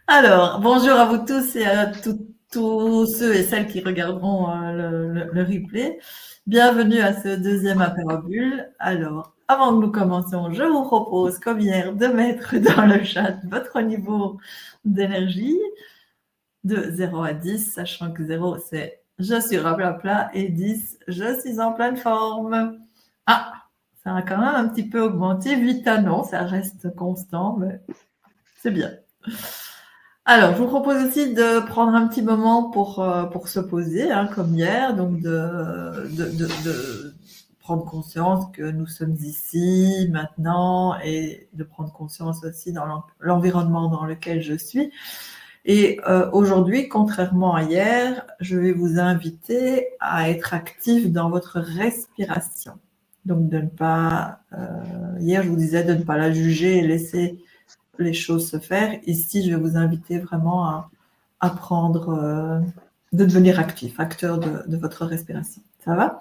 Alors, bonjour à vous tous et à tous ceux et celles qui regarderont le replay. Bienvenue à ce deuxième apérobule. Alors, avant que nous commencions, je vous propose, comme hier, de mettre dans le chat votre niveau d'énergie de 0 à 10, sachant que 0, c'est je suis raplapla et 10, je suis en pleine forme. Ah, ça a quand même un petit peu augmenté. 8 à non, ça reste constant, mais c'est bien. Alors, je vous propose aussi de prendre un petit moment pour se poser, hein, comme hier, donc de prendre conscience que nous sommes ici, maintenant, et de prendre conscience aussi dans l'environnement dans lequel je suis. Et aujourd'hui, contrairement à hier, je vais vous inviter à être actif dans votre respiration. Donc, de ne pas... hier, je vous disais de ne pas la juger et laisser les choses se faire. Ici, je vais vous inviter vraiment à apprendre, de devenir actif, acteur de votre respiration. Ça va?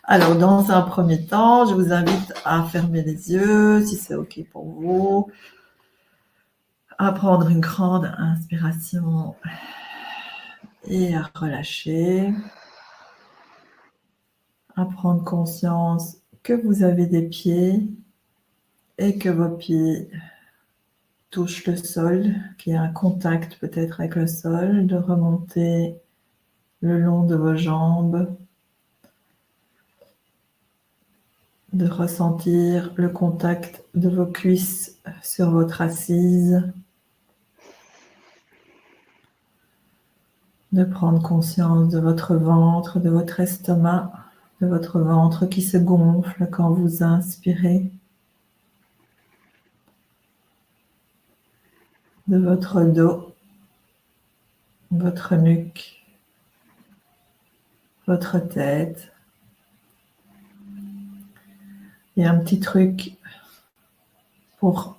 Alors, dans un premier temps, je vous invite à fermer les yeux, si c'est OK pour vous, à prendre une grande inspiration et à relâcher, à prendre conscience que vous avez des pieds et que vos pieds touchent le sol, qu'il y a un contact peut-être avec le sol, de remonter le long de vos jambes, de ressentir le contact de vos cuisses sur votre assise, de prendre conscience de votre ventre, de votre estomac, de votre ventre qui se gonfle quand vous inspirez, de votre dos, votre nuque, votre tête. Et un petit truc pour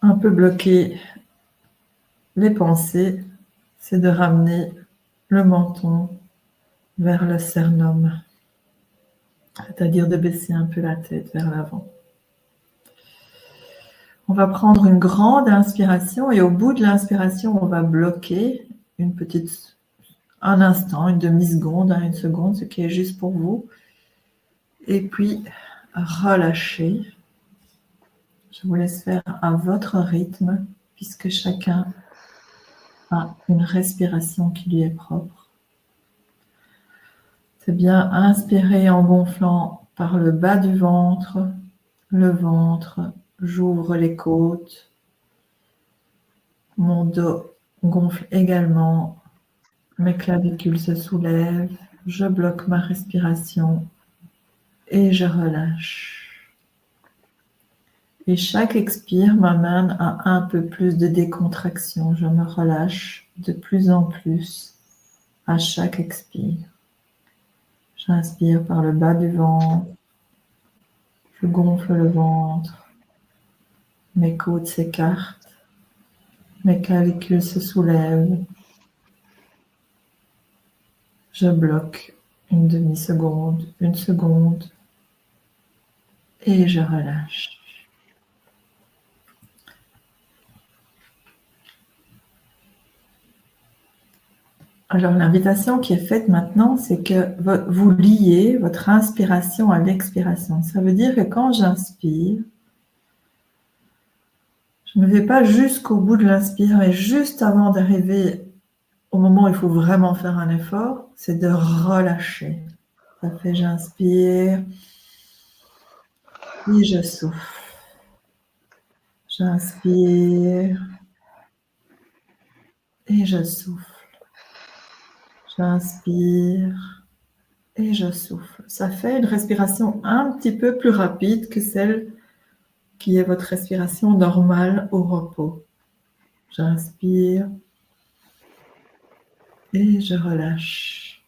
un peu bloquer les pensées, c'est de ramener le menton vers le sternum, c'est-à-dire de baisser un peu la tête vers l'avant. On va prendre une grande inspiration et au bout de l'inspiration, on va bloquer un instant, une demi-seconde, une seconde, ce qui est juste pour vous. Et puis, relâcher. Je vous laisse faire à votre rythme, puisque chacun a une respiration qui lui est propre. C'est bien inspirer en gonflant par le bas du ventre, le ventre, j'ouvre les côtes, mon dos gonfle également, mes clavicules se soulèvent, je bloque ma respiration et je relâche. Et chaque expire m'amène à un peu plus de décontraction. Je me relâche de plus en plus à chaque expire. J'inspire par le bas du ventre, je gonfle le ventre, mes côtes s'écartent, mes clavicules se soulèvent. Je bloque une demi-seconde, une seconde et je relâche. Alors l'invitation qui est faite maintenant, c'est que vous liez votre inspiration à l'expiration. Ça veut dire que quand j'inspire, je ne vais pas jusqu'au bout de l'inspire, mais juste avant d'arriver au moment où il faut vraiment faire un effort, c'est de relâcher. Ça fait j'inspire et je souffle. J'inspire et je souffle. J'inspire et je souffle. Ça fait une respiration un petit peu plus rapide que celle qui est votre respiration normale au repos. J'inspire et je relâche.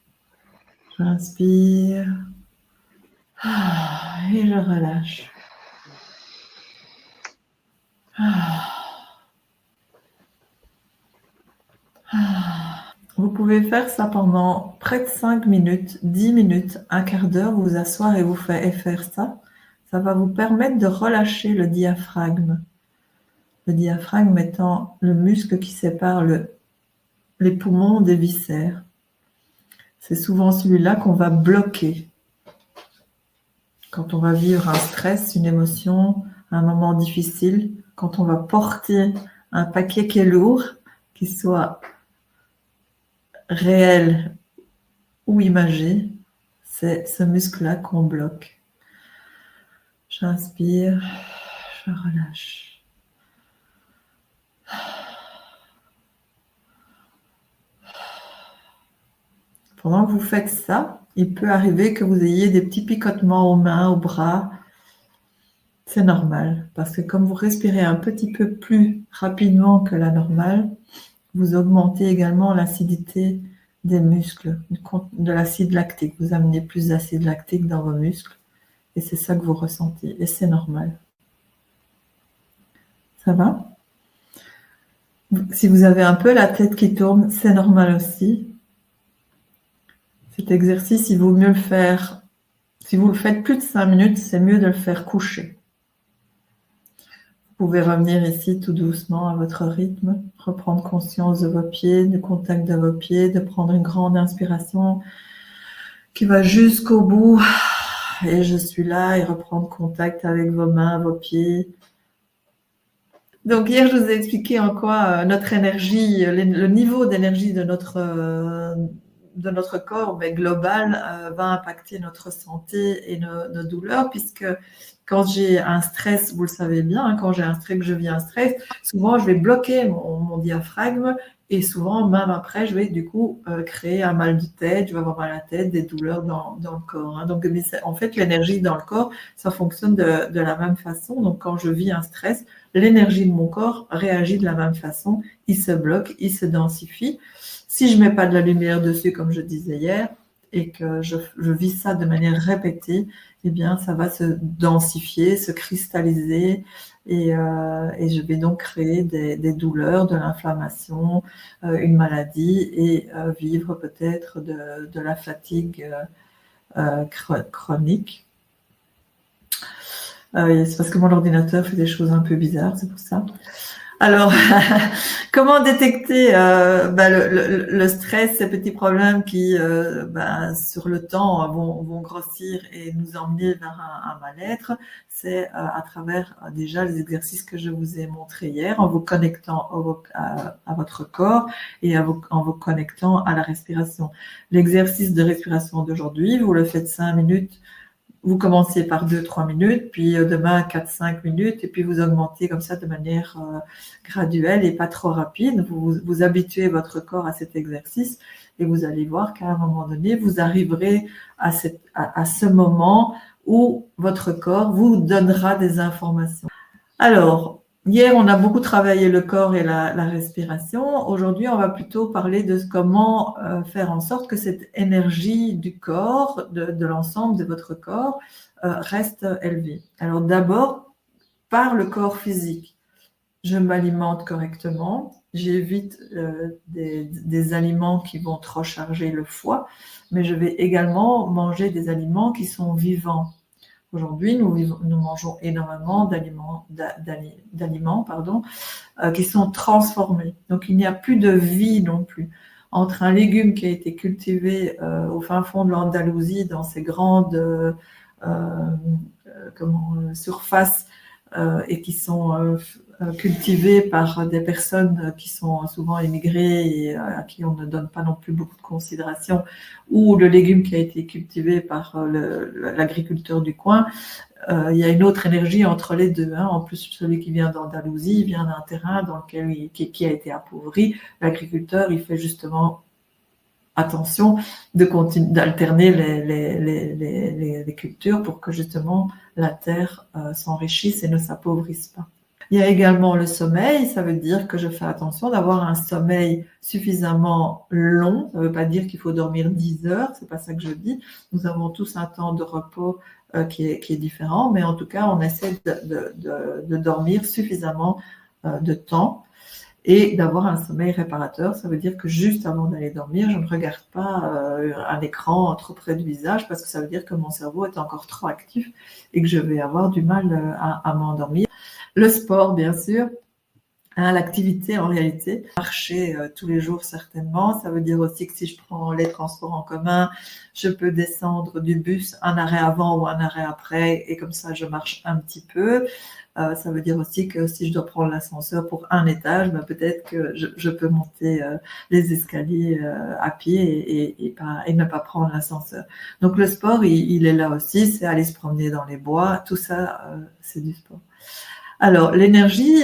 J'inspire et je relâche. Vous pouvez faire ça pendant près de 5 minutes, 10 minutes, un quart d'heure, vous asseoir et faire ça. Ça va vous permettre de relâcher le diaphragme. Le diaphragme étant le muscle qui sépare les poumons des viscères. C'est souvent celui-là qu'on va bloquer. Quand on va vivre un stress, une émotion, un moment difficile, quand on va porter un paquet qui est lourd, qui soit réel ou imagé, c'est ce muscle-là qu'on bloque. J'inspire, je relâche. Pendant que vous faites ça, il peut arriver que vous ayez des petits picotements aux mains, aux bras. C'est normal, parce que comme vous respirez un petit peu plus rapidement que la normale, vous augmentez également l'acidité des muscles, de l'acide lactique. Vous amenez plus d'acide lactique dans vos muscles et c'est ça que vous ressentez et c'est normal. Ça va? Si vous avez un peu la tête qui tourne, c'est normal aussi. Cet exercice, il vaut mieux le faire. Si vous le faites plus de 5 minutes, c'est mieux de le faire coucher. Vous pouvez revenir ici tout doucement à votre rythme, reprendre conscience de vos pieds, du contact de vos pieds, de prendre une grande inspiration qui va jusqu'au bout. Et je suis là et reprendre contact avec vos mains, vos pieds. Donc hier, je vous ai expliqué en quoi notre énergie, le niveau d'énergie de notre corps, mais global, va impacter notre santé et nos douleurs, puisque quand j'ai un stress, vous le savez bien, hein, quand j'ai un stress, que je vis un stress, souvent je vais bloquer mon diaphragme et souvent, même après, je vais du coup créer un mal de tête, je vais avoir mal à la tête, des douleurs dans le corps. Hein. Donc, en fait, l'énergie dans le corps, ça fonctionne de la même façon. Donc, quand je vis un stress, l'énergie de mon corps réagit de la même façon, il se bloque, il se densifie. Si je ne mets pas de la lumière dessus, comme je disais hier, et que je vis ça de manière répétée, eh bien, ça va se densifier, se cristalliser, et je vais donc créer des douleurs, de l'inflammation, une maladie, et vivre peut-être de la fatigue chronique. C'est parce que mon ordinateur fait des choses un peu bizarres, c'est pour ça. Alors, comment détecter le stress, ces petits problèmes qui, sur le temps, vont grossir et nous emmener vers un mal-être? C'est à travers déjà les exercices que je vous ai montrés hier, en vous connectant à votre corps et en vous connectant à la respiration. L'exercice de respiration d'aujourd'hui, vous le faites 5 minutes. Vous commencez par 2-3 minutes, puis demain 4-5 minutes, et puis vous augmentez comme ça de manière graduelle et pas trop rapide. Vous habituez votre corps à cet exercice et vous allez voir qu'à un moment donné, vous arriverez à ce moment où votre corps vous donnera des informations. Alors, hier, on a beaucoup travaillé le corps et la respiration. Aujourd'hui, on va plutôt parler de comment faire en sorte que cette énergie du corps, de l'ensemble de votre corps, reste élevée. Alors d'abord, par le corps physique, je m'alimente correctement. J'évite des aliments qui vont trop charger le foie, mais je vais également manger des aliments qui sont vivants. Aujourd'hui, nous mangeons énormément d'aliments qui sont transformés. Donc, il n'y a plus de vie non plus. Entre un légume qui a été cultivé au fin fond de l'Andalousie, dans ces grandes surfaces et qui sont cultivés par des personnes qui sont souvent immigrées et à qui on ne donne pas non plus beaucoup de considération, ou le légume qui a été cultivé par l'agriculteur du coin, il y a une autre énergie entre les deux. Hein. En plus, celui qui vient d'Andalousie vient d'un terrain dans lequel qui a été appauvri. L'agriculteur, il fait justement attention d'alterner les cultures pour que justement la terre s'enrichisse et ne s'appauvrisse pas. Il y a également le sommeil, ça veut dire que je fais attention d'avoir un sommeil suffisamment long. Ça ne veut pas dire qu'il faut dormir 10 heures, c'est pas ça que je dis. Nous avons tous un temps de repos qui est différent, mais en tout cas, on essaie de dormir suffisamment de temps et d'avoir un sommeil réparateur. Ça veut dire que juste avant d'aller dormir, je ne regarde pas un écran trop près du visage parce que ça veut dire que mon cerveau est encore trop actif et que je vais avoir du mal à m'endormir. Le sport, bien sûr. Hein, l'activité, en réalité, marcher tous les jours certainement. Ça veut dire aussi que si je prends les transports en commun, je peux descendre du bus un arrêt avant ou un arrêt après, et comme ça, je marche un petit peu. Ça veut dire aussi que si je dois prendre l'ascenseur pour un étage, ben peut-être que je peux monter les escaliers à pied et ne pas prendre l'ascenseur. Donc le sport, il est là aussi, c'est aller se promener dans les bois. Tout ça, c'est du sport. Alors l'énergie,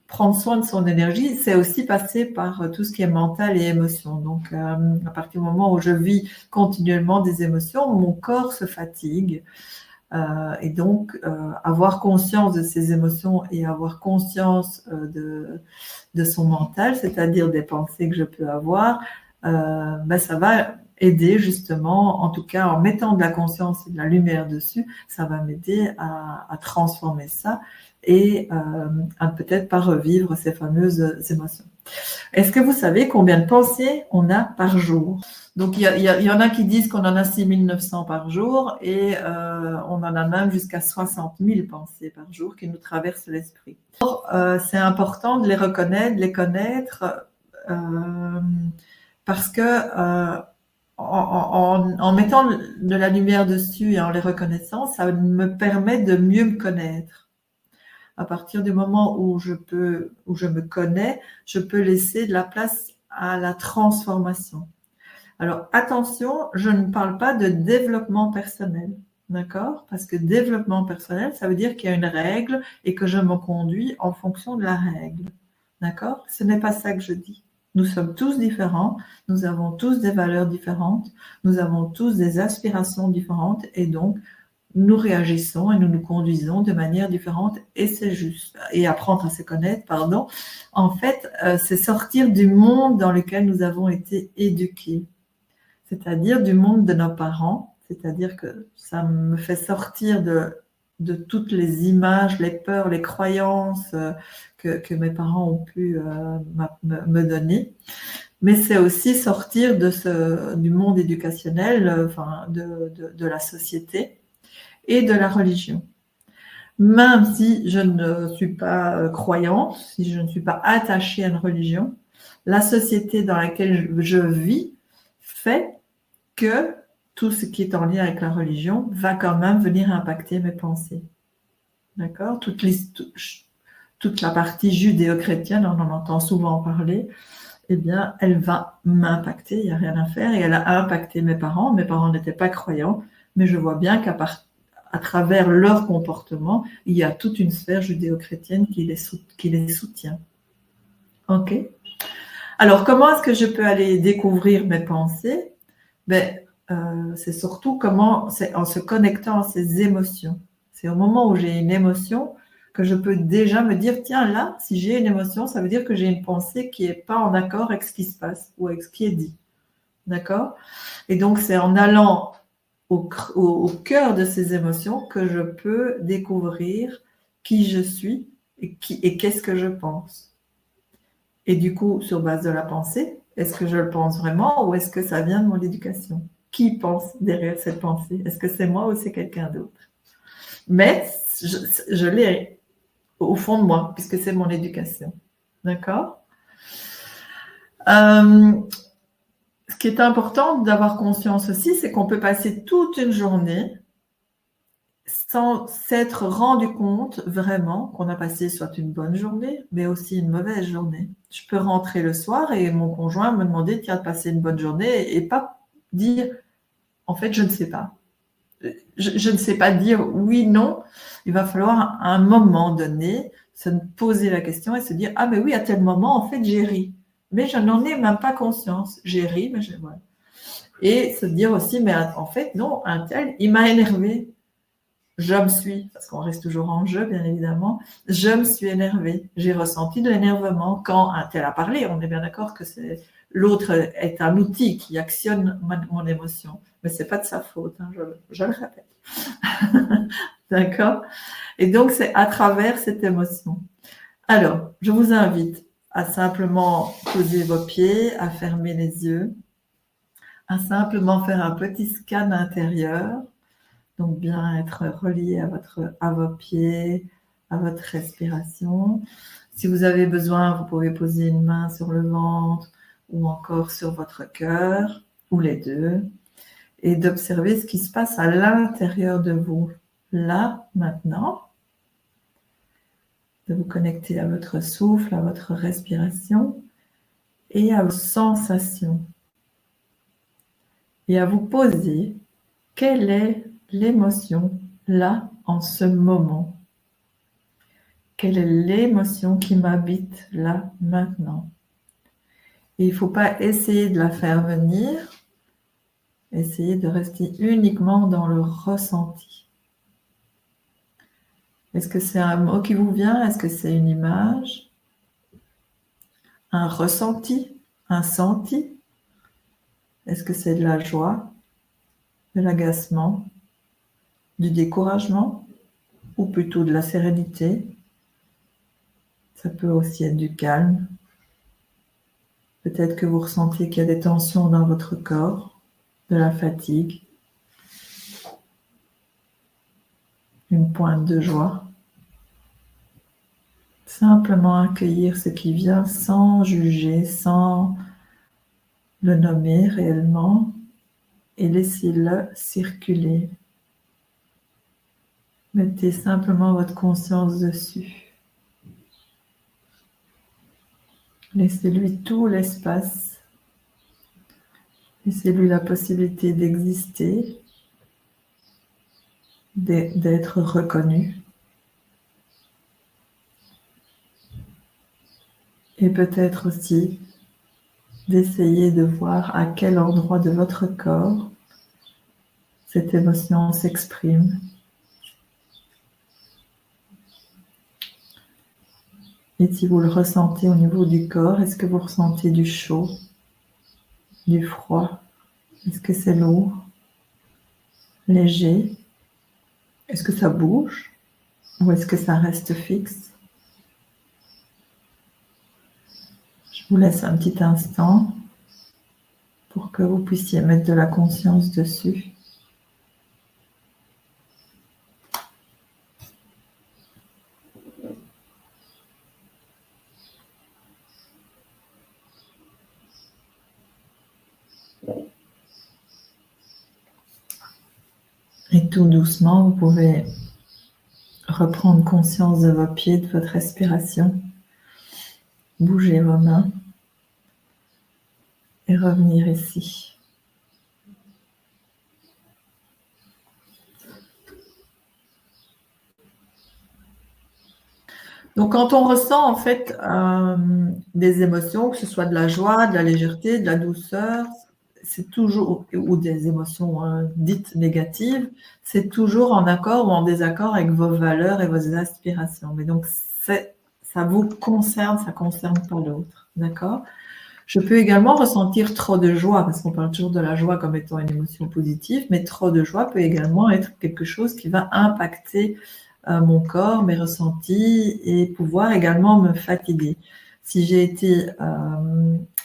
prendre soin de son énergie, c'est aussi passer par tout ce qui est mental et émotion. Donc, à partir du moment où je vis continuellement des émotions, mon corps se fatigue. Et donc, avoir conscience de ses émotions et avoir conscience de son mental, c'est-à-dire des pensées que je peux avoir, ben, ça va aider justement, en tout cas en mettant de la conscience et de la lumière dessus, ça va m'aider à transformer ça et à peut-être pas revivre ces fameuses émotions. Est-ce que vous savez combien de pensées on a par jour? Donc, il y en a qui disent qu'on en a 6900 par jour et on en a même jusqu'à 60 000 pensées par jour qui nous traversent l'esprit. C'est important de les reconnaître, de les connaître parce que en mettant de la lumière dessus et en les reconnaissant, ça me permet de mieux me connaître. À partir du moment où je me connais, je peux laisser de la place à la transformation. Alors attention, je ne parle pas de développement personnel, d'accord? Parce que développement personnel, ça veut dire qu'il y a une règle et que je me conduis en fonction de la règle, d'accord? Ce n'est pas ça que je dis. Nous sommes tous différents, nous avons tous des valeurs différentes, nous avons tous des aspirations différentes et donc nous réagissons et nous nous conduisons de manière différente et c'est juste. Et apprendre à se connaître, pardon, en fait, c'est sortir du monde dans lequel nous avons été éduqués, c'est-à-dire du monde de nos parents, c'est-à-dire que ça me fait sortir de toutes les images, les peurs, les croyances que mes parents ont pu me donner. Mais c'est aussi sortir du monde éducationnel, enfin, de la société et de la religion. Même si je ne suis pas croyante, si je ne suis pas attachée à une religion, la société dans laquelle je vis fait que tout ce qui est en lien avec la religion va quand même venir impacter mes pensées. D'accord ? Toute la partie judéo-chrétienne, on en entend souvent parler, eh bien, elle va m'impacter, il n'y a rien à faire. Et elle a impacté mes parents. Mes parents n'étaient pas croyants, mais je vois bien qu'à travers leur comportement, il y a toute une sphère judéo-chrétienne qui les soutient. Ok ? Alors, comment est-ce que je peux aller découvrir mes pensées ? Ben, c'est surtout c'est en se connectant à ces émotions. C'est au moment où j'ai une émotion que je peux déjà me dire, tiens, là, si j'ai une émotion, ça veut dire que j'ai une pensée qui n'est pas en accord avec ce qui se passe ou avec ce qui est dit. D'accord ? Et donc, c'est en allant au cœur de ces émotions que je peux découvrir qui je suis et qu'est-ce que je pense. Et du coup, sur base de la pensée, est-ce que je le pense vraiment ou est-ce que ça vient de mon éducation ? Qui pense derrière cette pensée ? Est-ce que c'est moi ou c'est quelqu'un d'autre ? Mais je l'ai au fond de moi, puisque c'est mon éducation. D'accord ? Ce qui est important d'avoir conscience aussi, c'est qu'on peut passer toute une journée sans s'être rendu compte vraiment qu'on a passé soit une bonne journée, mais aussi une mauvaise journée. Je peux rentrer le soir et mon conjoint me demander, tiens, de passer une bonne journée et pas dire, en fait, je ne sais pas. Je ne sais pas dire oui, non. Il va falloir à un moment donné se poser la question et se dire, ah mais oui, à tel moment, en fait, j'ai ri. Mais je n'en ai même pas conscience. J'ai ri, mais voilà. Et se dire aussi, mais en fait, non, un tel, il m'a énervé. Je me suis, parce qu'on reste toujours en jeu, bien évidemment, je me suis énervée. J'ai ressenti de l'énervement quand un tel a parlé. On est bien d'accord que l'autre est un outil qui actionne mon émotion. Mais ce n'est pas de sa faute, hein, je le répète. D'accord ? Et donc, c'est à travers cette émotion. Alors, je vous invite à simplement poser vos pieds, à fermer les yeux, à simplement faire un petit scan intérieur. Donc, bien être relié à vos pieds, à votre respiration. Si vous avez besoin, vous pouvez poser une main sur le ventre ou encore sur votre cœur, ou les deux, et d'observer ce qui se passe à l'intérieur de vous, là, maintenant, de vous connecter à votre souffle, à votre respiration et à vos sensations. Et à vous poser, quelle est l'émotion là, en ce moment? Quelle est l'émotion qui m'habite là, maintenant? Et il ne faut pas essayer de la faire venir, essayez de rester uniquement dans le ressenti. Est-ce que c'est un mot qui vous vient? Est-ce que c'est une image? Un ressenti? Un senti? Est-ce que c'est de la joie? De l'agacement? Du découragement? Ou plutôt de la sérénité? Ça peut aussi être du calme. Peut-être que vous ressentez qu'il y a des tensions dans votre corps, de la fatigue, une pointe de joie. Simplement accueillir ce qui vient sans juger, sans le nommer réellement et laissez-le circuler. Mettez simplement votre conscience dessus. Laissez-lui tout l'espace. Laissez-lui la possibilité d'exister, d'être reconnu. Et peut-être aussi d'essayer de voir à quel endroit de votre corps cette émotion s'exprime. Et si vous le ressentez au niveau du corps, est-ce que vous ressentez du chaud, du froid? Est-ce que c'est lourd, léger? Est-ce que ça bouge ou est-ce que ça reste fixe? Je vous laisse un petit instant pour que vous puissiez mettre de la conscience dessus. Et tout doucement, vous pouvez reprendre conscience de vos pieds, de votre respiration. Bougez vos mains et revenir ici. Donc, quand on ressent en fait des émotions, que ce soit de la joie, de la légèreté, de la douceur, c'est toujours, ou des émotions dites négatives, c'est toujours en accord ou en désaccord avec vos valeurs et vos aspirations. Mais donc, ça vous concerne, ça ne concerne pas l'autre. D'accord? Je peux également ressentir trop de joie, parce qu'on parle toujours de la joie comme étant une émotion positive, mais trop de joie peut également être quelque chose qui va impacter mon corps, mes ressentis et pouvoir également me fatiguer. Si j'ai été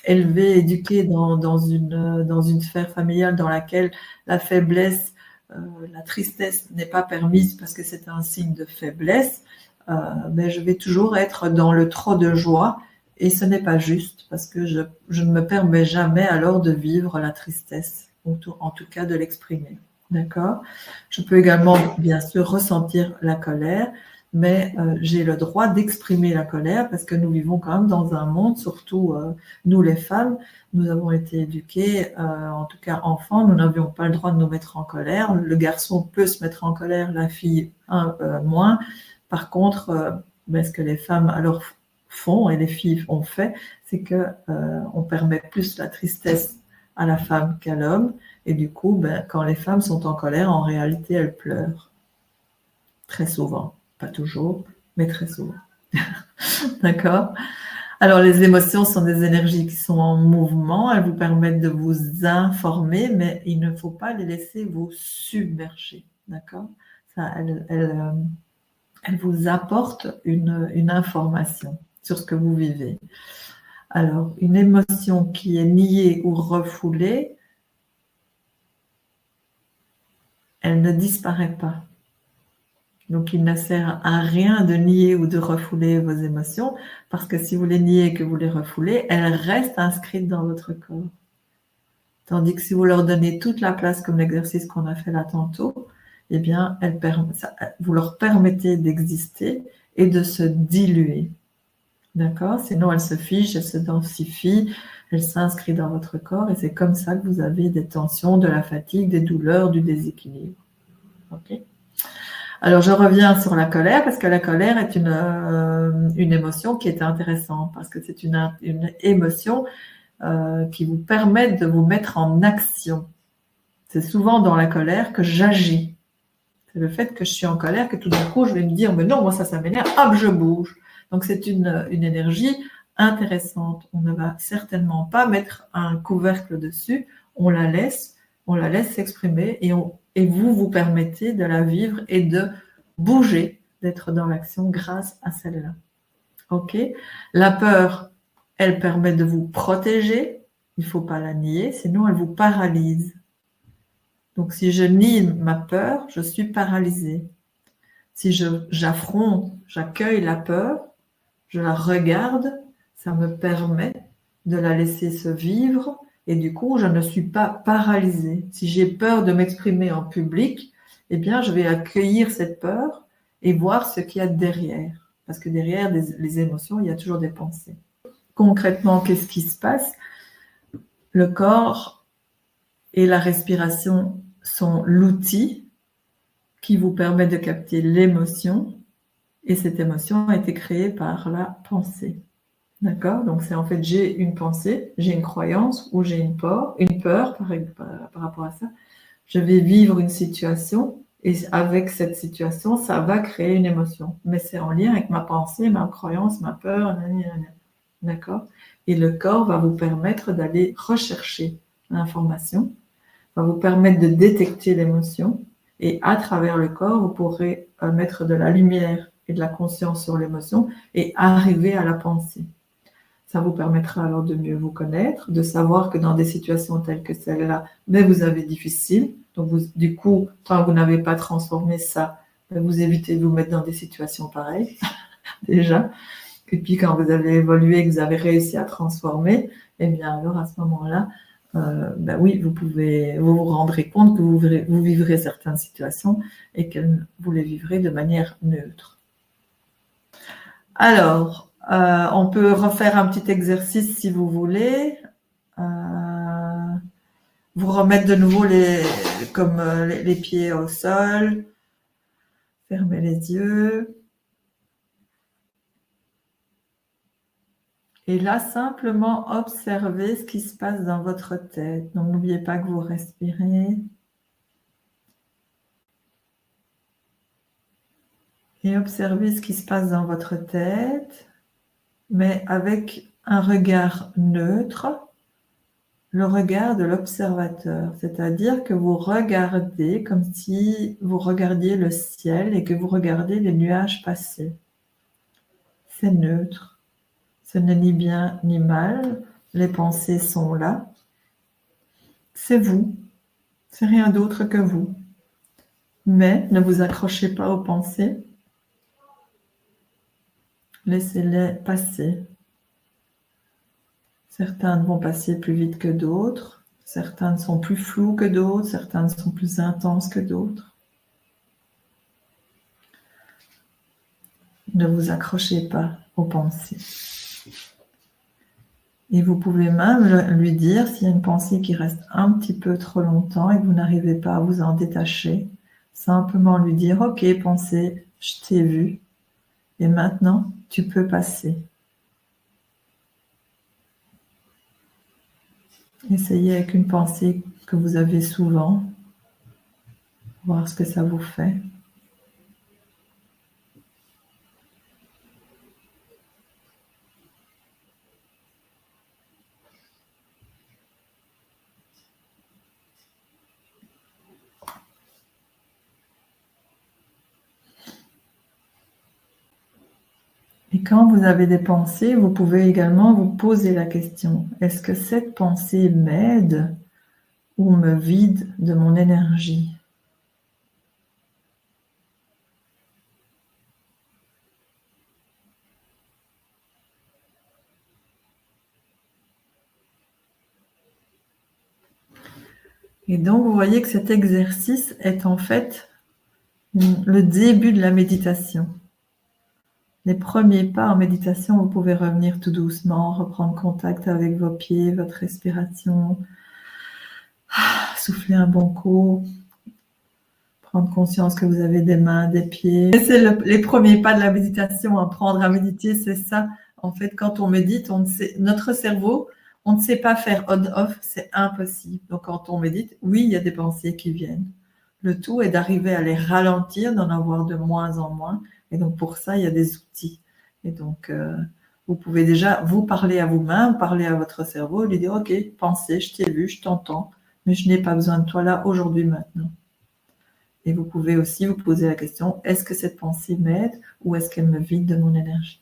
élevée, éduquée dans une sphère familiale dans laquelle la faiblesse, la tristesse n'est pas permise parce que c'est un signe de faiblesse, ben je vais toujours être dans le trop de joie et ce n'est pas juste parce que je ne me permets jamais alors de vivre la tristesse, ou en tout cas de l'exprimer. D'accord? Je peux également, bien sûr, ressentir la colère, mais j'ai le droit d'exprimer la colère parce que nous vivons quand même dans un monde, surtout nous les femmes, nous avons été éduquées, en tout cas enfants, nous n'avions pas le droit de nous mettre en colère. Le garçon peut se mettre en colère, la fille moins. Par contre, ce que les femmes alors font et les filles ont fait, c'est que on permet plus la tristesse à la femme qu'à l'homme. Et du coup, quand les femmes sont en colère, en réalité, elles pleurent. Très souvent. Pas toujours, mais très souvent. D'accord? Alors, les émotions sont des énergies qui sont en mouvement. Elles vous permettent de vous informer, mais il ne faut pas les laisser vous submerger. D'accord? Elles vous apportent une information sur ce que vous vivez. Alors, une émotion qui est niée ou refoulée, elle ne disparaît pas. Donc, il ne sert à rien de nier ou de refouler vos émotions, parce que si vous les niez et que vous les refoulez, elles restent inscrites dans votre corps. Tandis que si vous leur donnez toute la place, comme l'exercice qu'on a fait là tantôt, eh bien, vous leur permettez d'exister et de se diluer. D'accord? Sinon, elles se fichent, elles se densifient, elles s'inscrivent dans votre corps et c'est comme ça que vous avez des tensions, de la fatigue, des douleurs, du déséquilibre. Ok? Alors, je reviens sur la colère parce que la colère est une émotion qui est intéressante parce que c'est une émotion qui vous permet de vous mettre en action. C'est souvent dans la colère que j'agis. C'est le fait que je suis en colère que tout d'un coup, je vais me dire, mais non, moi ça m'énerve, hop, je bouge. Donc, c'est une énergie intéressante. On ne va certainement pas mettre un couvercle dessus. On la laisse s'exprimer et vous permettez de la vivre et de bouger, d'être dans l'action grâce à celle-là. Ok? La peur, elle permet de vous protéger. Il ne faut pas la nier, sinon elle vous paralyse. Donc, si je nie ma peur, je suis paralysée. Si j'affronte, j'accueille la peur, je la regarde, ça me permet de la laisser se vivre et du coup, je ne suis pas paralysée. Si j'ai peur de m'exprimer en public, eh bien, je vais accueillir cette peur et voir ce qu'il y a derrière. Parce que derrière les émotions, il y a toujours des pensées. Concrètement, qu'est-ce qui se passe? Le corps et la respiration sont l'outil qui vous permet de capter l'émotion. Et cette émotion a été créée par la pensée. D'accord? Donc, c'est en fait, j'ai une pensée, j'ai une croyance ou j'ai une peur par rapport à ça. Je vais vivre une situation et avec cette situation, ça va créer une émotion. Mais c'est en lien avec ma pensée, ma croyance, ma peur, d'accord? Et le corps va vous permettre d'aller rechercher l'information, va vous permettre de détecter l'émotion et à travers le corps, vous pourrez mettre de la lumière et de la conscience sur l'émotion et arriver à la pensée. Ça vous permettra alors de mieux vous connaître, de savoir que dans des situations telles que celle-là, mais vous avez difficile. Donc, du coup, tant que vous n'avez pas transformé ça, vous évitez de vous mettre dans des situations pareilles, déjà. Et puis, quand vous avez évolué, que vous avez réussi à transformer, eh bien, alors à ce moment-là, oui, vous vous rendrez compte que vous vivrez certaines situations et que vous les vivrez de manière neutre. Alors, on peut refaire un petit exercice si vous voulez. Vous remettre de nouveau les pieds au sol. Fermez les yeux. Et là, simplement observez ce qui se passe dans votre tête. Donc, n'oubliez pas que vous respirez. Et observez ce qui se passe dans votre tête, mais avec un regard neutre, le regard de l'observateur. C'est-à-dire que vous regardez comme si vous regardiez le ciel et que vous regardez les nuages passer. C'est neutre. Ce n'est ni bien ni mal, les pensées sont là. C'est vous, c'est rien d'autre que vous. Mais ne vous accrochez pas aux pensées, laissez-les passer. Certaines vont passer plus vite que d'autres, certaines sont plus floues que d'autres, certaines sont plus intenses que d'autres. Ne vous accrochez pas aux pensées. Et vous pouvez même lui dire, s'il y a une pensée qui reste un petit peu trop longtemps et que vous n'arrivez pas à vous en détacher, simplement lui dire, ok, pensée, je t'ai vu, et maintenant, tu peux passer. Essayez avec une pensée que vous avez souvent, voir ce que ça vous fait. Et quand vous avez des pensées, vous pouvez également vous poser la question, est-ce que cette pensée m'aide ou me vide de mon énergie? Et donc, vous voyez que cet exercice est en fait le début de la méditation. Les premiers pas en méditation, vous pouvez revenir tout doucement, reprendre contact avec vos pieds, votre respiration, souffler un bon coup, prendre conscience que vous avez des mains, des pieds. C'est les premiers pas de la méditation, apprendre à méditer, c'est ça. En fait, quand on médite, notre cerveau, on ne sait pas faire on-off, c'est impossible. Donc, quand on médite, oui, il y a des pensées qui viennent. Le tout est d'arriver à les ralentir, d'en avoir de moins en moins. Et donc, pour ça, il y a des outils. Et donc, vous pouvez déjà vous parler à vous-même, parler à votre cerveau, lui dire, OK, pensez, je t'ai vu, je t'entends, mais je n'ai pas besoin de toi là, aujourd'hui, maintenant. Et vous pouvez aussi vous poser la question, est-ce que cette pensée m'aide ou est-ce qu'elle me vide de mon énergie?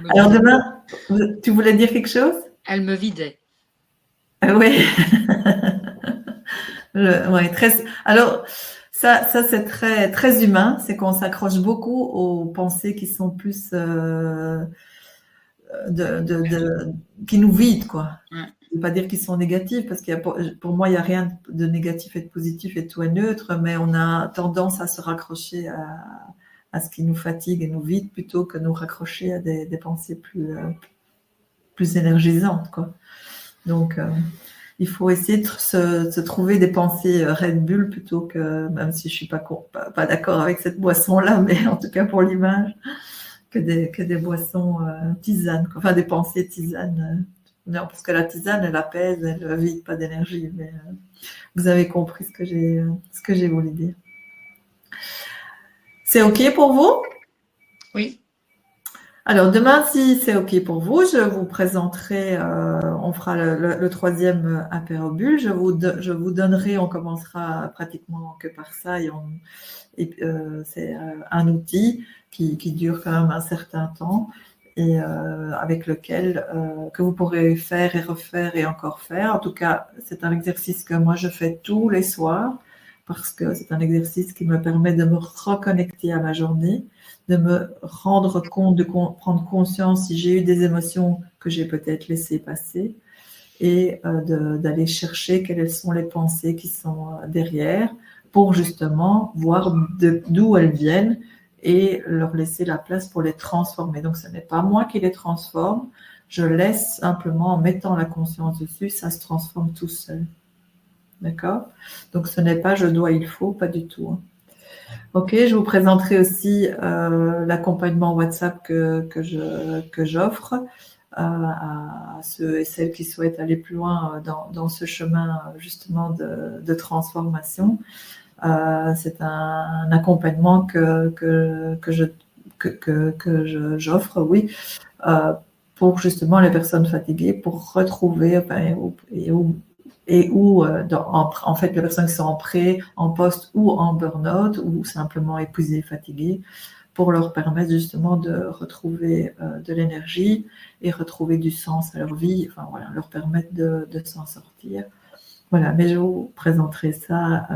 Alors demain, tu voulais dire quelque chose? Elle me vidait. Oui. Ouais, alors, ça c'est très, très humain, c'est qu'on s'accroche beaucoup aux pensées qui sont plus qui nous vident, quoi. Ouais. Je ne veux pas dire qu'ils sont négatifs, parce qu'il pour moi, il n'y a rien de négatif et de positif et tout est neutre, mais on a tendance à se raccrocher à ce qui nous fatigue et nous vide plutôt que nous raccrocher à des pensées plus énergisantes, quoi. Donc, il faut essayer de se trouver des pensées Red Bull plutôt que, même si je ne suis pas d'accord avec cette boisson-là, mais en tout cas pour l'image, que des boissons tisanes, enfin des pensées tisanes. Non, parce que la tisane, elle apaise, elle ne vide pas d'énergie. Mais vous avez compris ce que j'ai voulu dire. C'est OK pour vous? Oui. Alors, demain, si c'est OK pour vous, je vous présenterai, on fera le troisième apéro-bulle. Je vous donnerai, on commencera pratiquement que par ça, c'est un outil qui dure quand même un certain temps et avec lequel que vous pourrez faire et refaire et encore faire. En tout cas, c'est un exercice que moi je fais tous les soirs parce que c'est un exercice qui me permet de me reconnecter à ma journée, de me rendre compte, de prendre conscience si j'ai eu des émotions que j'ai peut-être laissées passer et d'aller chercher quelles sont les pensées qui sont derrière pour justement voir d'où elles viennent et leur laisser la place pour les transformer. Donc, ce n'est pas moi qui les transforme, je laisse simplement, en mettant la conscience dessus, ça se transforme tout seul. D'accord? Donc, ce n'est pas je dois, il faut, pas du tout. Hein. Ok, je vous présenterai aussi l'accompagnement WhatsApp que j'offre à ceux et celles qui souhaitent aller plus loin dans ce chemin justement de transformation. C'est un accompagnement que j'offre, oui, pour justement les personnes fatiguées, pour retrouver en fait les personnes qui sont en pré, en post ou en burn-out ou simplement épuisées, fatiguées, pour leur permettre justement de retrouver de l'énergie et retrouver du sens à leur vie, enfin voilà, leur permettre de s'en sortir. Voilà, mais je vous présenterai ça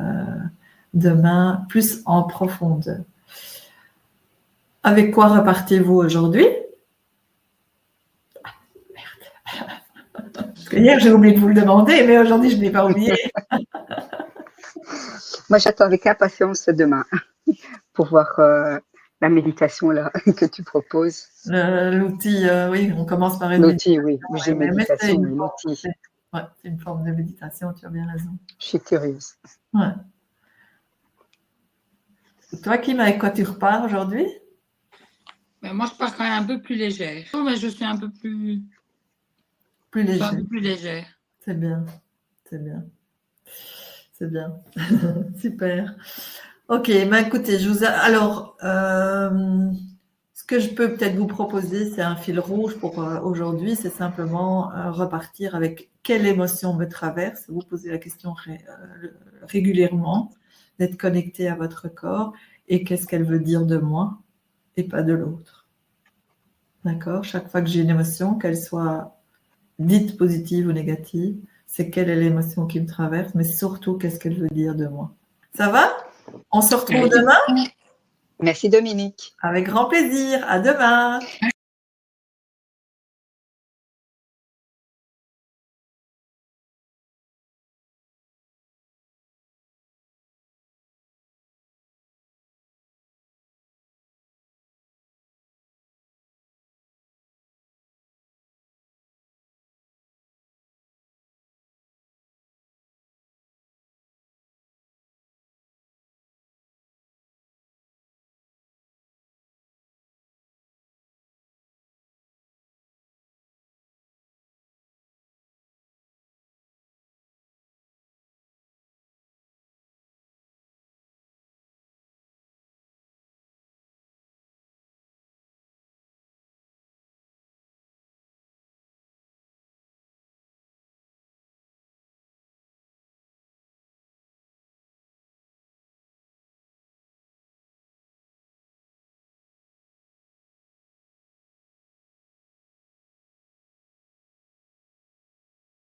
demain plus en profondeur. Avec quoi repartez-vous aujourd'hui? Parce que hier, j'ai oublié de vous le demander, mais aujourd'hui, je ne l'ai pas oublié. Moi, j'attends avec impatience demain pour voir la méditation là, que tu proposes. L'outil, oui, on commence par une l'outil, oui. J'ai méditation, mais l'outil. C'est une forme de méditation, tu as bien raison. Je suis curieuse. Ouais. Toi, Kim, avec quoi tu repars aujourd'hui? Moi, je pars quand même un peu plus légère. Oh, mais je suis un peu plus légère. Un peu plus légère. C'est bien, c'est bien. C'est bien. Super. Ok, écoutez, alors, ce que je peux peut-être vous proposer, c'est un fil rouge pour aujourd'hui, c'est simplement repartir avec quelle émotion me traverse. Vous posez la question régulièrement, d'être connecté à votre corps et qu'est-ce qu'elle veut dire de moi et pas de l'autre. D'accord? Chaque fois que j'ai une émotion, qu'elle soit dite positive ou négative, c'est quelle est l'émotion qui me traverse, mais surtout qu'est-ce qu'elle veut dire de moi. Ça va? On se retrouve demain? Merci Dominique. Avec grand plaisir. À demain.